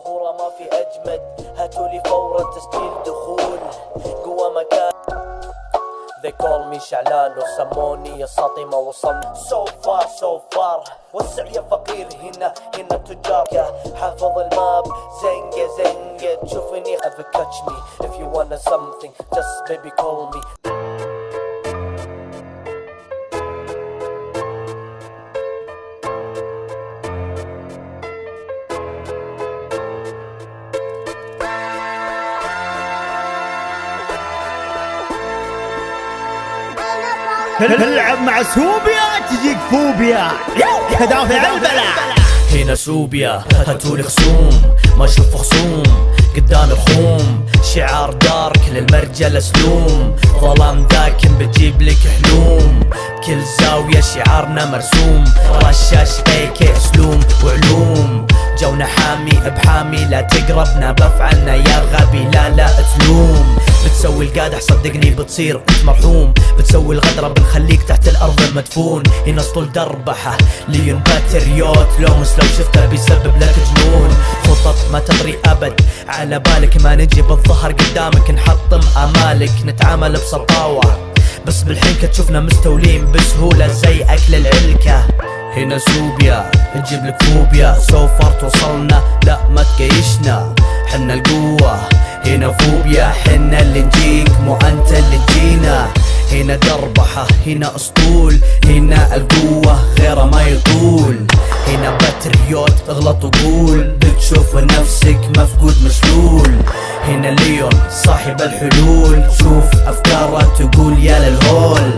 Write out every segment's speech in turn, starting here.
صخورة ما في أجمد، هاتولي فورا تسجيل دخول جوا مكان. They call me شعلان وسموني يا ساطمة وصلنا so far وسع يا فقير هنا تجار يا حافظ الماب زنقة تشوفني ever catch me if you wanna something just baby call me. تلعب مع سوبيا تجيك فوبيا كدافع البلاء. هنا سوبيا هاتولي خصوم ما اشوف خصوم قدام الخوم، شعار دارك للمرجل سلوم، ظلام داكن بتجيب لك هلوم، كل زاوية شعارنا مرسوم، رشاش AK اسلوم وعلوم، جونا حامي بحامي لا تقربنا بفعلنا يا غبي لا تلوم، بتسوي القادح صدقني بتصير انت مرحوم، بتسوي الغدرة بنخليك تحت الارض المدفون، هنا اسطول دربحة ليون باتريوت لومس لو شفته بيسبب لك جنون، خطط ما تطري ابد على بالك ما نجي بالظهر قدامك نحطم امالك، نتعامل بسطاوة بس بالحنكة تشوفنا مستولين بسهولة زي اكل العلكة. هنا سوبيا تجيب لك فوبيا سوفر توصلنا لا ما تكيشنا، حنا القوة هنا فوبيا حنا اللي نجيك مو انت اللي تجينا، هنا دربحة هنا اسطول هنا القوة غيره ما يطول، هنا باتريوت اغلط وقول بتشوف نفسك مفقود مسلول، هنا ليون صاحب الحلول شوف افكاره تقول يا للهول،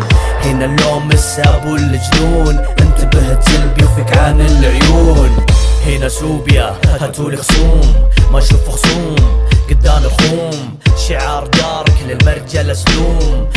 هنا اللومس ابو الجنون انتبه تزل بيوفك عن العيون. هنا سوبيا هاتولي خصوم ما اشوف خصوم قدام الخوم، شعار دارك للمرجل سلوم،